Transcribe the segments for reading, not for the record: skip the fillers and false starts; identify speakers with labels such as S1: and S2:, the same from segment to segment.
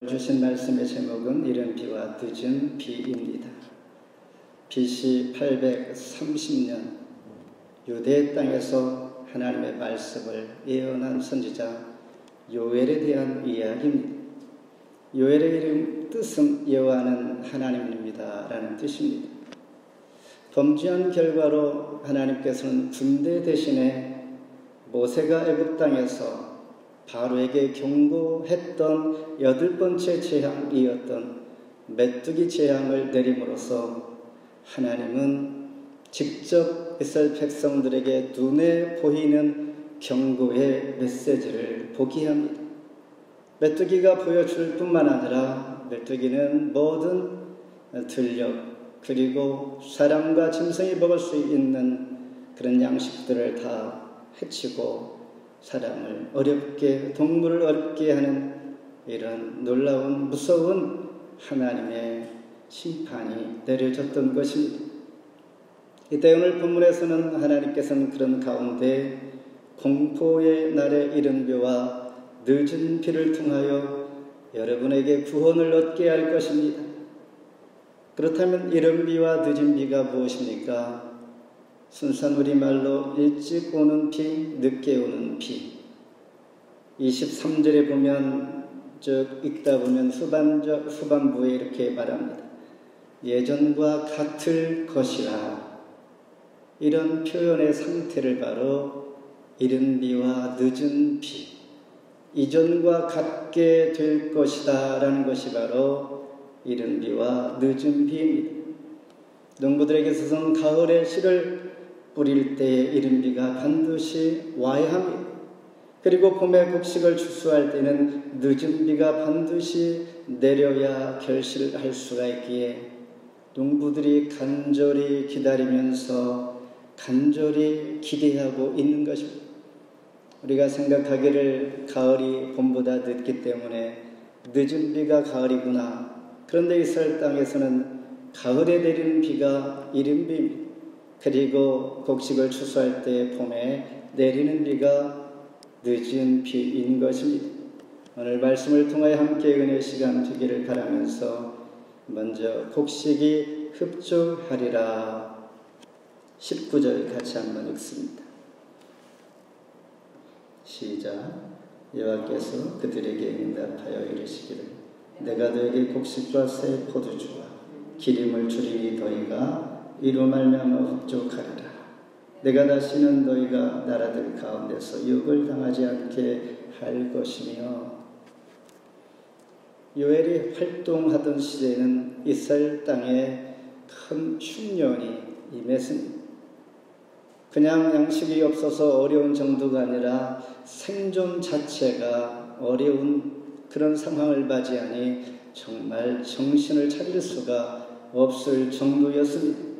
S1: 주신 말씀의 제목은 이른 비와 늦은 비입니다. BC 830년 유대 땅에서 하나님의 말씀을 예언한 선지자 요엘에 대한 이야기입니다. 요엘의 이름 뜻은 여호와는 하나님입니다 라는 뜻입니다. 범죄한 결과로 하나님께서는 군대 대신에 모세가 애굽 땅에서 바로에게 경고했던 8번째 재앙이었던 메뚜기 재앙을 내림으로써 하나님은 직접 이스라엘 백성들에게 눈에 보이는 경고의 메시지를 보게 합니다. 메뚜기가 보여줄 뿐만 아니라 메뚜기는 모든 들녘 그리고 사람과 짐승이 먹을 수 있는 그런 양식들을 다 해치고 사람을 어렵게, 동물을 어렵게 하는 이런 놀라운 무서운 하나님의 심판이 내려졌던 것입니다. 이때 오늘 본문에서는 하나님께서는 그런 가운데 공포의 날의 이른 비와 늦은 비를 통하여 여러분에게 구원을 얻게 할 것입니다. 그렇다면 이른 비와 늦은 비가 무엇입니까? 순수한 우리말로 일찍 오는 비, 늦게 오는 비. 23절에 보면 읽다 보면 후반부에 이렇게 말합니다. 예전과 같을 것이라. 이런 표현의 상태를 바로 이른 비와 늦은 비, 이전과 같게 될 것이다 라는 것이 바로 이른 비와 늦은 비입니다. 농부들에게 있어서는 가을에 씨를 뿌릴 때에 이른 비가 반드시 와야 합니다. 그리고 봄에 곡식을 추수할 때는 늦은 비가 반드시 내려야 결실할 수가 있기에 농부들이 간절히 기다리면서 간절히 기대하고 있는 것입니다. 우리가 생각하기를 가을이 봄보다 늦기 때문에 늦은 비가 가을이구나. 그런데 이스라엘 땅에서는 가을에 내리는 비가 이른 비입니다. 그리고 곡식을 추수할 때 봄에 내리는 비가 늦은 비인 것입니다. 오늘 말씀을 통하여 함께 은혜의 시간 되기를 바라면서 먼저 곡식이 흡족하리라 19절 같이 한번 읽습니다. 시작. 여호와께서 그들에게 응답하여 이르시기를 내가 너에게 곡식과 새 포도주와 기름을 주리니 너희가 이로 말미암아 흡족하리라. 내가 다시는 너희가 나라들 가운데서 욕을 당하지 않게 할 것이며. 요엘이 활동하던 시대에는 이스라엘 땅에 큰 흉년이 임했습니다. 그냥 양식이 없어서 어려운 정도가 아니라 생존 자체가 어려운 그런 상황을 맞이하니 정말 정신을 차릴 수가 없을 정도였습니다.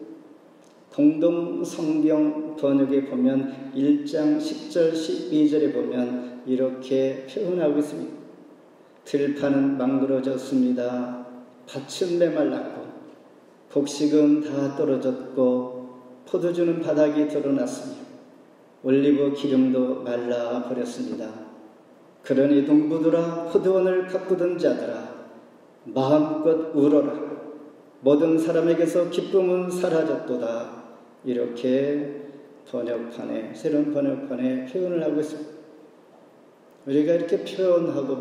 S1: 공동성경 번역에 보면 1장 10절 12절에 보면 이렇게 표현하고 있습니다. 들판은 망그러졌습니다. 밭은 메말랐고 곡식은 다 떨어졌고 포도주는 바닥이 드러났으며 올리브 기름도 말라버렸습니다. 그러니 농부들아 포도원을 가꾸던 자들아 마음껏 울어라. 모든 사람에게서 기쁨은 사라졌도다. 이렇게 새로운 번역판에 표현을 하고 있습니다. 우리가 이렇게 표현하고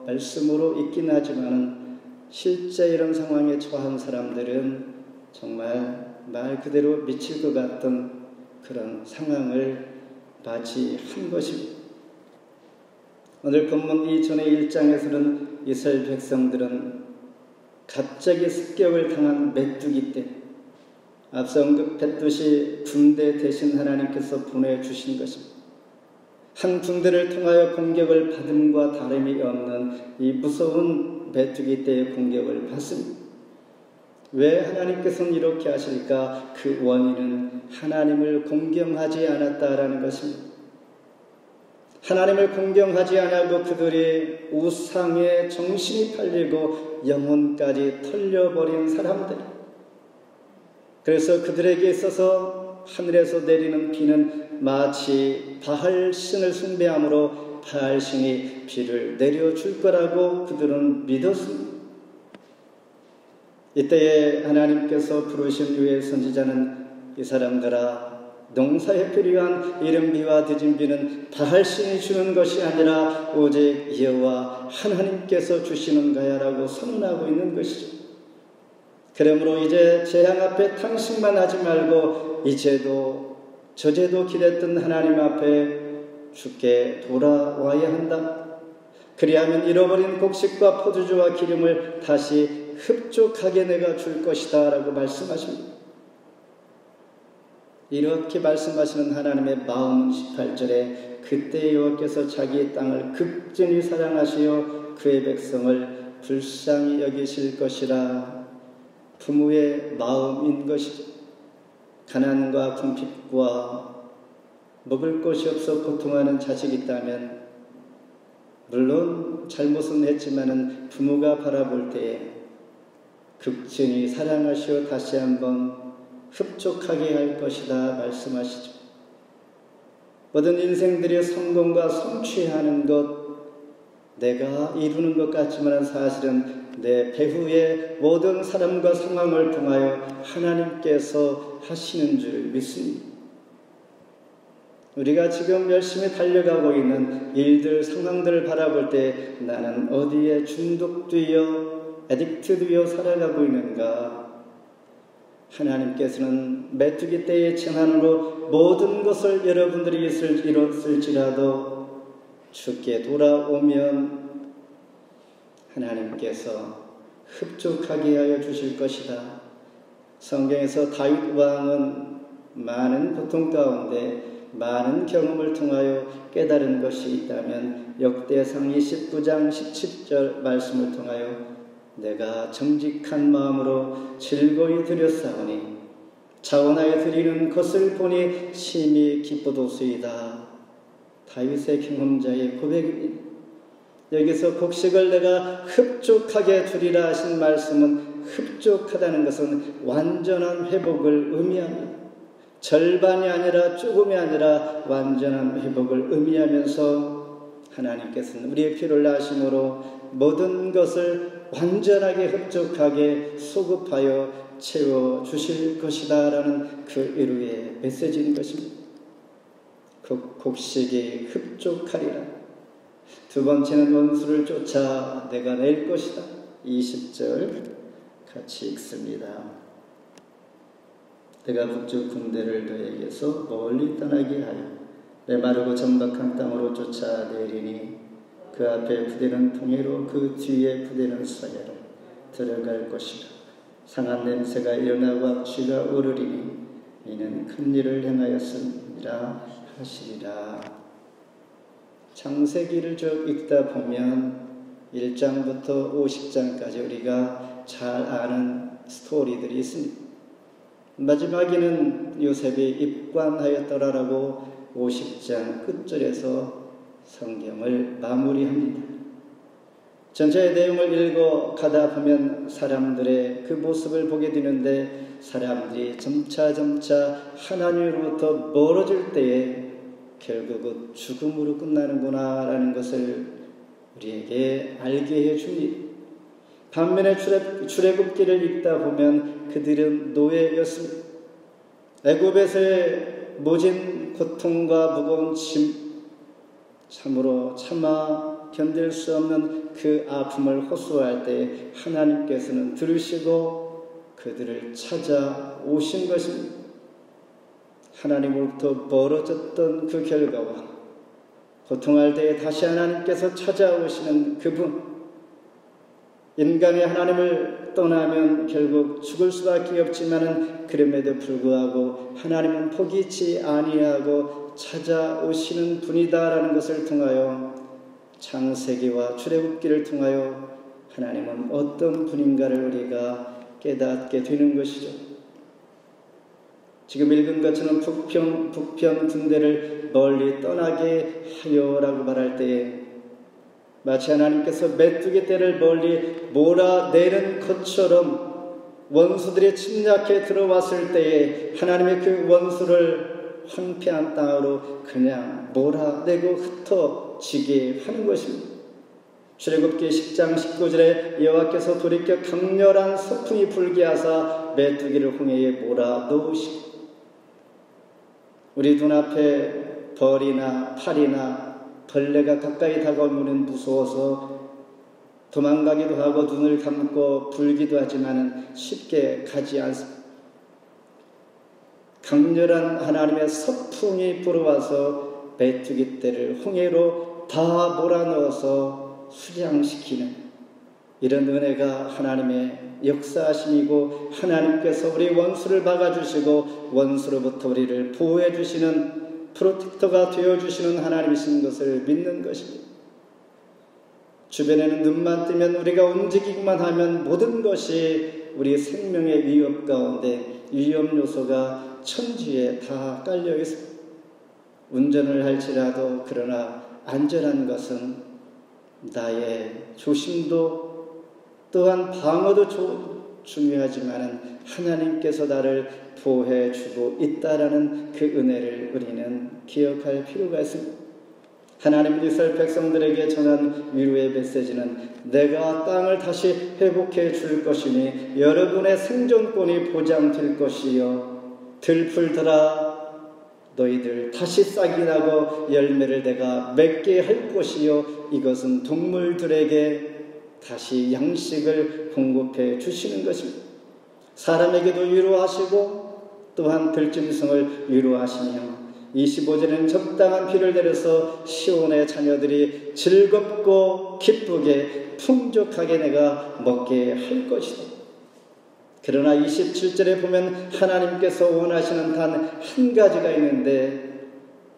S1: 말씀으로 있긴 하지만 실제 이런 상황에 처한 사람들은 정말 말 그대로 미칠 것 같은 그런 상황을 맞이한 것입니다. 오늘 본문 이전의 1장에서는 이스라엘 백성들은 갑자기 습격을 당한 메뚜기 때 앞서 언급했듯이 군대 대신 하나님께서 보내주신 것입니다. 한 군대를 통하여 공격을 받음과 다름이 없는 이 무서운 메뚜기 때의 공격을 받습니다. 왜 하나님께서는 이렇게 하실까? 그 원인은 하나님을 공경하지 않았다라는 것입니다. 하나님을 공경하지 않고 그들이 우상에 정신이 팔리고 영혼까지 털려버린 사람들. 그래서 그들에게 있어서 하늘에서 내리는 비는 마치 바알 신을 숭배함으로 바알신이 비를 내려줄 거라고 그들은 믿었습니다. 이때에 하나님께서 부르신 후의 선지자는 이 사람들아, 농사에 필요한 이른 비와 늦은 비는 바알신이 주는 것이 아니라 오직 여호와 하나님께서 주시는 거야라고 선언하고 있는 것이죠. 그러므로 이제 재앙 앞에 탕식만 하지 말고 이제도 저제도 기댔던 하나님 앞에 주께 돌아와야 한다. 그리하면 잃어버린 곡식과 포도주와 기름을 다시 흡족하게 내가 줄 것이다 라고 말씀하십니다. 이렇게 말씀하시는 하나님의 마음은 18절에 그때 여호와께서 자기의 땅을 극진히 사랑하시어 그의 백성을 불쌍히 여기실 것이라. 부모의 마음인 것이죠. 가난과 궁핍과 먹을 것이 없어 고통하는 자식이 있다면 물론 잘못은 했지만은 부모가 바라볼 때에 극진히 사랑하시어 다시 한번 흡족하게 할 것이다 말씀하시죠. 모든 인생들의 성공과 성취하는 것, 내가 이루는 것 같지만 사실은 내 배후의 모든 사람과 상황을 통하여 하나님께서 하시는 줄 믿습니다. 우리가 지금 열심히 달려가고 있는 일들, 상황들을 바라볼 때 나는 어디에 중독되어 에딕트되어 살아가고 있는가? 하나님께서는 메뚜기 떼의 재난으로 모든 것을 여러분들이 잃었을지라도 주께 돌아오면 하나님께서 흡족하게 하여 주실 것이다. 성경에서 다윗 왕은 많은 고통 가운데 많은 경험을 통하여 깨달은 것이 있다면 역대상 29장 17절 말씀을 통하여 내가 정직한 마음으로 즐거이 드렸사오니 자원하여 드리는 것을 보니 심히 기쁘도소이다. 다윗의 경험자의 고백입니다. 여기서 곡식을 내가 흡족하게 주리라 하신 말씀은 흡족하다는 것은 완전한 회복을 의미합니다. 절반이 아니라 조금이 아니라 완전한 회복을 의미하면서 하나님께서는 우리의 피를 나심으로 모든 것을 완전하게 흡족하게 소급하여 채워주실 것이다 라는 그 의루의 메시지인 것입니다. 곡식이 흡족하리라. 두 번째는 원수를 쫓아 내가 낼 것이다. 20절 같이 읽습니다. 내가 북쪽 군대를 너에게서 멀리 떠나게 하여 메마르고 정박한 땅으로 쫓아내리니 그 앞에 부대는 동해로 그 뒤에 부대는 서해로 들어갈 것이라. 상한 냄새가 일어나고 악취가 오르리니 이는 큰 일을 행하였음이라 하시리라. 창세기를 쭉 읽다 보면 1장부터 50장까지 우리가 잘 아는 스토리들이 있습니다. 마지막에는 요셉이 입관하였더라라고 50장 끝절에서 성경을 마무리합니다. 전체의 내용을 읽어 가다 보면 사람들의 그 모습을 보게 되는데 사람들이 점차 하나님으로부터 멀어질 때에 결국은 죽음으로 끝나는구나 라는 것을 우리에게 알게 해줍니다. 반면에 출애굽기를 읽다 보면 그들은 노예였습니다. 애굽에서의 모진 고통과 무거운 짐, 참으로 참아 견딜 수 없는 그 아픔을 호소할 때 하나님께서는 들으시고 그들을 찾아오신 것입니다. 하나님으로부터 멀어졌던 그 결과와 고통할 때에 다시 하나님께서 찾아오시는 그분, 인간이 하나님을 떠나면 결국 죽을 수밖에 없지만은 그럼에도 불구하고 하나님은 포기치 아니하고 찾아오시는 분이다라는 것을 통하여 창세기와 출애굽기를 통하여 하나님은 어떤 분인가를 우리가 깨닫게 되는 것이죠. 지금 읽은 것처럼 북편 군대를 멀리 떠나게 하여라고 말할 때에 마치 하나님께서 메뚜기 떼를 멀리 몰아내는 것처럼 원수들이 침략해 들어왔을 때에 하나님의 그 원수를 황폐한 땅으로 그냥 몰아내고 흩어 지게 하는 것입니다. 출애굽기 10장 19절에 여호와께서 돌이켜 강렬한 서풍이 불게 하사 메뚜기를 홍해에 몰아 넣으시고, 우리 눈앞에 벌이나 팔이나 벌레가 가까이 다가오면 무서워서 도망가기도 하고 눈을 감고 불기도 하지만 쉽게 가지 않습니다. 강렬한 하나님의 서풍이 불어와서 메뚜기 떼를 홍해로 다 몰아넣어서 수장시키는 이런 은혜가 하나님의 역사하심이고, 하나님께서 우리 원수를 막아주시고 원수로부터 우리를 보호해 주시는 프로텍터가 되어주시는 하나님이신 것을 믿는 것입니다. 주변에는 눈만 뜨면, 우리가 움직이기만 하면 모든 것이 우리 생명의 위협 가운데 위험 요소가 천지에 다 깔려 있습니다. 운전을 할지라도 그러나 안전한 것은 나의 조심도 또한 방어도 중요하지만 하나님께서 나를 보호해 주고 있다라는 그 은혜를 우리는 기억할 필요가 있습니다. 하나님은 이스라엘 백성들에게 전한 위로의 메시지는 내가 땅을 다시 회복해 줄 것이니 여러분의 생존권이 보장될 것이요, 들풀들아 너희들 다시 싹이 나고 열매를 내가 맺게 할 것이요, 이것은 동물들에게 다시 양식을 공급해 주시는 것입니다. 사람에게도 위로하시고 또한 들짐승을 위로하시며 25절에는 적당한 비를 내려서 시온의 자녀들이 즐겁고 기쁘게 풍족하게 내가 먹게 할 것이다. 그러나 27절에 보면 하나님께서 원하시는 단 한 가지가 있는데,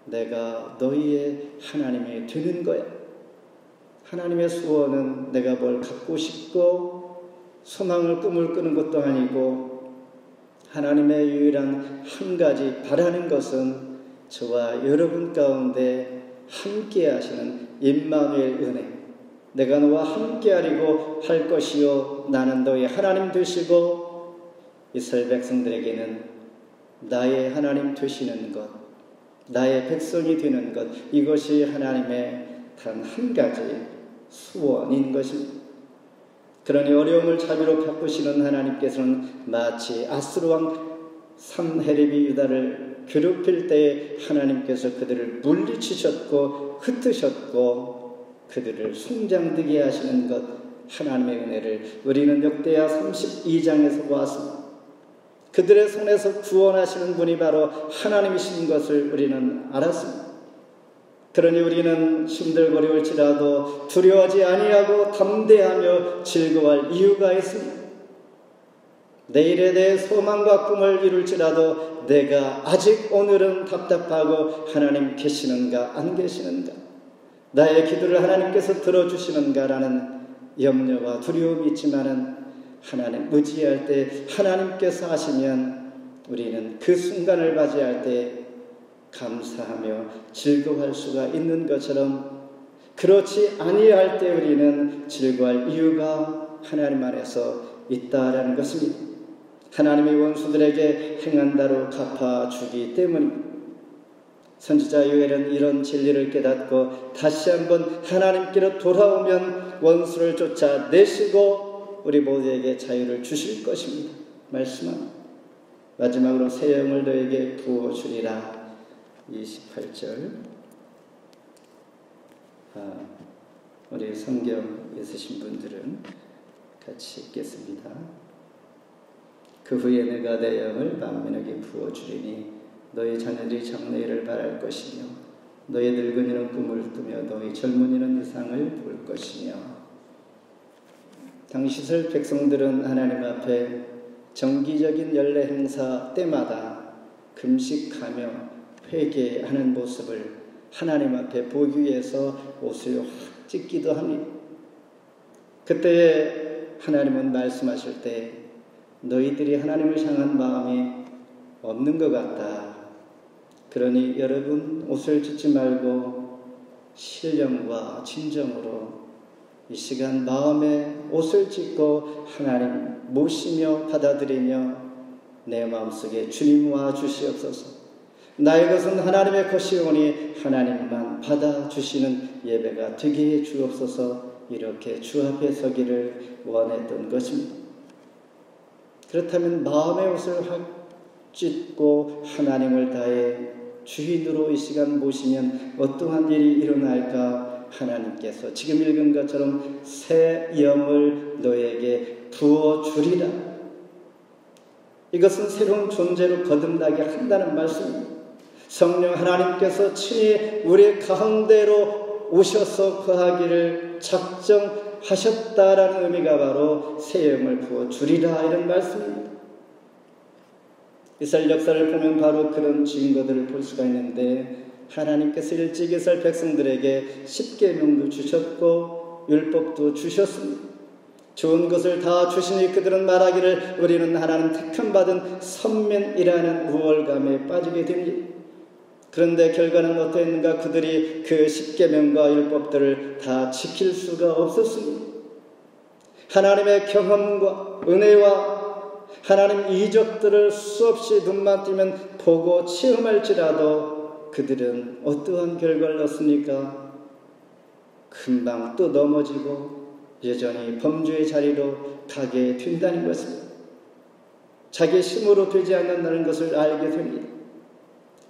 S1: 내가 너희의 하나님이 되는 거야. 하나님의 소원은 내가 뭘 갖고 싶고 소망을 꿈을 꾸는 것도 아니고, 하나님의 유일한 한 가지 바라는 것은 저와 여러분 가운데 함께 하시는 임마누엘 은혜, 내가 너와 함께 하리고 할 것이요 나는 너의 하나님 되시고, 이스라엘 백성들에게는 나의 하나님 되시는 것, 나의 백성이 되는 것, 이것이 하나님의 단 한 가지 소원인 것입니다. 그러니 어려움을 자비로 바꾸시는 하나님께서는 마치 아수르 왕 산헤립이 유다를 괴롭힐 때에 하나님께서 그들을 물리치셨고 흩으셨고 그들을 송장되게 하시는 것, 하나님의 은혜를 우리는 역대하 32장에서 보았습니다. 그들의 손에서 구원하시는 분이 바로 하나님이신 것을 우리는 알았습니다. 그러니 우리는 힘들고 어려울지라도 두려워하지 아니하고 담대하며 즐거워할 이유가 있습니다. 내일에 대해 소망과 꿈을 이룰지라도 내가 아직 오늘은 답답하고 하나님 계시는가 안 계시는가, 나의 기도를 하나님께서 들어주시는가라는 염려와 두려움이 있지만은 하나님 의지할 때 하나님께서 하시면 우리는 그 순간을 맞이할 때 감사하며 즐거워할 수가 있는 것처럼, 그렇지 아니할 때 우리는 즐거워할 이유가 하나님 안에서 있다라는 것입니다. 하나님의 원수들에게 행한 대로 갚아주기 때문입니다. 선지자 요엘은 이런 진리를 깨닫고 다시 한번 하나님께로 돌아오면 원수를 쫓아내시고 우리 모두에게 자유를 주실 것입니다. 말씀합니다. 마지막으로 새 영을 너에게 부어주리라. 28절. 우리 성경 있으신 분들은 같이 읽겠습니다. 그 후에 내가 내 영을 만민에게 부어주리니 너희 자녀들이 장래일을 바랄 것이며 너희 늙은이는 꿈을 꾸며 너희 젊은이는 이상을 볼 것이며. 당시 이스라엘 백성들은 하나님 앞에 정기적인 연례 행사 때마다 금식하며 회개하는 모습을 하나님 앞에 보기 위해서 옷을 확 찢기도 합니다. 그때에 하나님은 말씀하실 때 너희들이 하나님을 향한 마음이 없는 것 같다. 그러니 여러분 옷을 찢지 말고 신령과 진정으로 이 시간 마음에 옷을 찢고 하나님 모시며 받아들이며 내 마음속에 주님 와 주시옵소서. 나의 것은 하나님의 것이오니 하나님만 받아주시는 예배가 되게 해 주옵소서. 이렇게 주 앞에 서기를 원했던 것입니다. 그렇다면 마음의 옷을 확 찢고 하나님을 다해 주인으로 이 시간 모시면 어떠한 일이 일어날까? 하나님께서 지금 읽은 것처럼 새 영을 너에게 부어주리라. 이것은 새로운 존재로 거듭나게 한다는 말씀입니다. 성령 하나님께서 친히 우리 가운데로 오셔서 거하기를 작정하셨다라는 의미가 바로 새 영을 부어주리라 이런 말씀입니다. 이스라엘 역사를 보면 바로 그런 증거들을 볼 수가 있는데 하나님께서 일찍 이스라엘 백성들에게 십계명도 주셨고 율법도 주셨습니다. 좋은 것을 다 주시니 그들은 말하기를 우리는 하나님 택함 받은 선민이라는 우월감에 빠지게 됩니다. 그런데 결과는 어떠했는가? 그들이 그 십계명과 율법들을 다 지킬 수가 없었습니다. 하나님의 경험과 은혜와 하나님 이적들을 수없이 눈만 뜨면 보고 체험할지라도 그들은 어떠한 결과를 얻습니까? 금방 또 넘어지고 여전히 범죄의 자리로 가게 된다는 것입니다. 자기 힘으로 되지 않는다는 것을 알게 됩니다.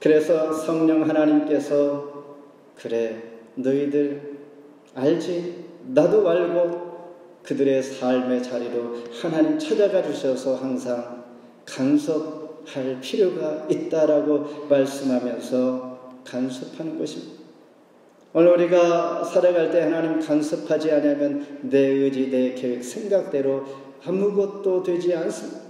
S1: 그래서 성령 하나님께서 그래 너희들 알지? 나도 알고 그들의 삶의 자리로 하나님 찾아가 주셔서 항상 간섭할 필요가 있다라고 말씀하면서 간섭하는 것입니다. 오늘 우리가 살아갈 때 하나님 간섭하지 않으면 내 의지, 내 계획, 생각대로 아무것도 되지 않습니다.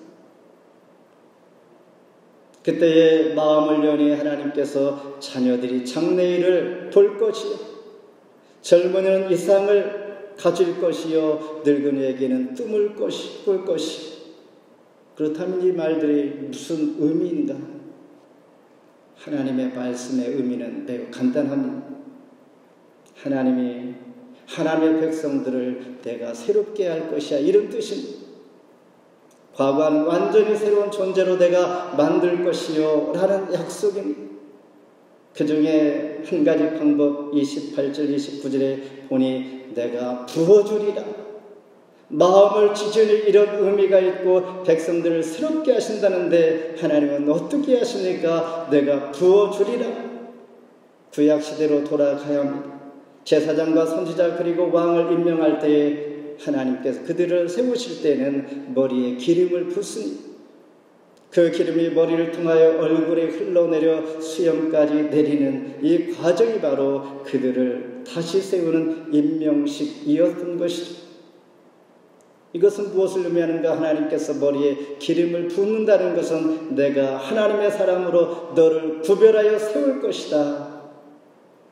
S1: 그때의 마음을 여니 하나님께서 자녀들이 장래일을 볼 것이요 젊은이는 이상을 가질 것이요 늙은이에게는 뜸을 꿀 것이. 그렇다면 이 말들이 무슨 의미인가? 하나님의 말씀의 의미는 매우 간단합니다. 하나님이 하나님의 백성들을 내가 새롭게 할 것이야 이런 뜻입니다. 과거와는 완전히 새로운 존재로 내가 만들 것이요 라는 약속입니다. 그 중에 한 가지 방법 28절 29절에 보니 내가 부어주리라. 마음을 지지니 이런 의미가 있고 백성들을 새롭게 하신다는데 하나님은 어떻게 하십니까? 내가 부어주리라. 구약시대로 돌아가야 합니다. 제사장과 선지자 그리고 왕을 임명할 때에 하나님께서 그들을 세우실 때는 머리에 기름을 붓습니다. 그 기름이 머리를 통하여 얼굴에 흘러내려 수염까지 내리는 이 과정이 바로 그들을 다시 세우는 임명식이었던 것이죠. 이것은 무엇을 의미하는가? 하나님께서 머리에 기름을 붓는다는 것은 내가 하나님의 사람으로 너를 구별하여 세울 것이다.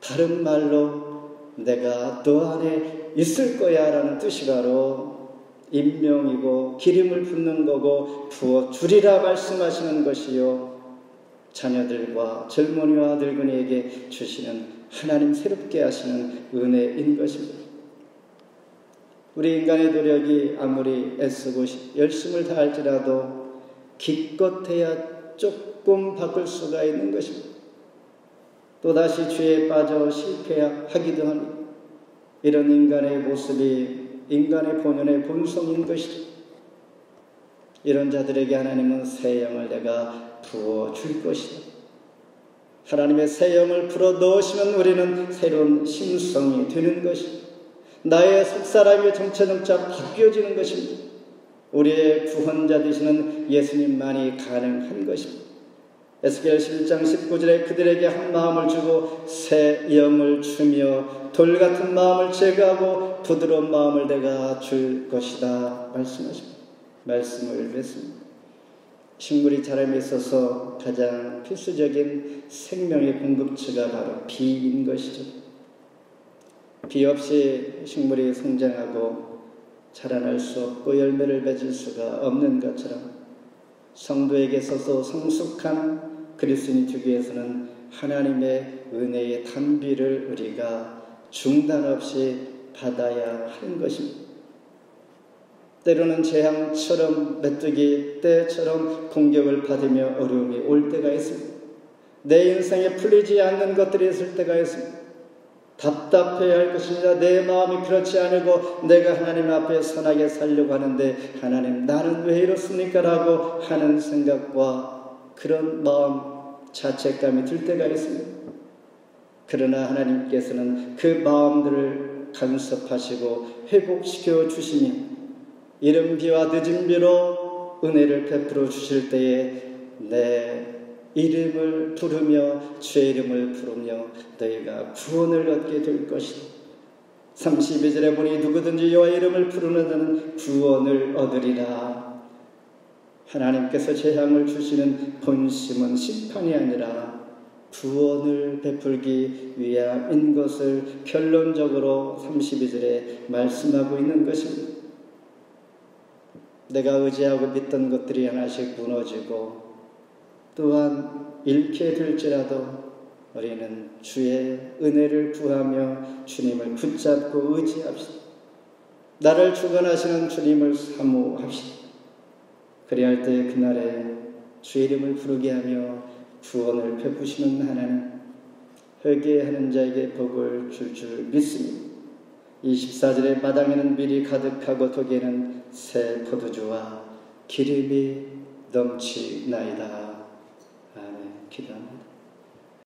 S1: 다른 말로 내가 너 안에 있을 거야 라는 뜻이 바로 임명이고 기름을 붓는 거고 부어주리라 말씀하시는 것이요 자녀들과 젊은이와 늙은이에게 주시는 하나님 새롭게 하시는 은혜인 것입니다. 우리 인간의 노력이 아무리 애쓰고 열심을 다할지라도 기껏해야 조금 바꿀 수가 있는 것입니다. 또다시 죄에 빠져 실패하기도 합니다. 이런 인간의 모습이 인간의 본연의 본성인 것이죠. 이런 자들에게 하나님은 새 영을 내가 부어줄 것이다. 하나님의 새 영을 불어 넣으시면 우리는 새로운 심성이 되는 것입니다. 나의 속사람이 점차점차 바뀌어지는 것입니다. 우리의 구원자 되시는 예수님만이 가능한 것입니다. 에스겔 11장 19절에 그들에게 한 마음을 주고 새 영을 주며 돌같은 마음을 제거하고 부드러운 마음을 내가 줄 것이다 말씀하십니다. 말씀을 맺습니다. 식물이 자람에 있어서 가장 필수적인 생명의 공급처가 바로 비인 것이죠. 비 없이 식물이 성장하고 자라날 수 없고 열매를 맺을 수가 없는 것처럼 성도에게 있어서 성숙한 그리스도인이 되기 위해서는 하나님의 은혜의 단비를 우리가 중단 없이 받아야 하는 것입니다. 때로는 재앙처럼 메뚜기 때처럼 공격을 받으며 어려움이 올 때가 있습니다. 내 인생에 풀리지 않는 것들이 있을 때가 있습니다. 답답해야 할 것입니다. 내 마음이 그렇지 않고 내가 하나님 앞에 선하게 살려고 하는데 하나님 나는 왜 이렇습니까? 라고 하는 생각과 그런 마음, 자책감이 들 때가 있습니다. 그러나 하나님께서는 그 마음들을 간섭하시고 회복시켜 주시며 이른 비와 늦은 비로 은혜를 베풀어 주실 때에 내 이름을 부르며 주의 이름을 부르며 너희가 구원을 얻게 될 것이다. 32절에 보니 누구든지 여호와 이름을 부르는 자는 구원을 얻으리라. 하나님께서 재앙을 주시는 본심은 심판이 아니라 구원을 베풀기 위함인 것을 결론적으로 32절에 말씀하고 있는 것입니다. 내가 의지하고 믿던 것들이 하나씩 무너지고 또한 잃게 될지라도 우리는 주의 은혜를 구하며 주님을 붙잡고 의지합시다. 나를 주관하시는 주님을 사모합시다. 그리할 때 그날에 주의 이름을 부르게 하며 구원을 베푸시는 하나님, 회개하는 자에게 복을 줄 믿습니다. 24절에 마당에는 밀이 가득하고 독에는 새 포도주와 기름이 넘치나이다. 아멘. 기도합니다.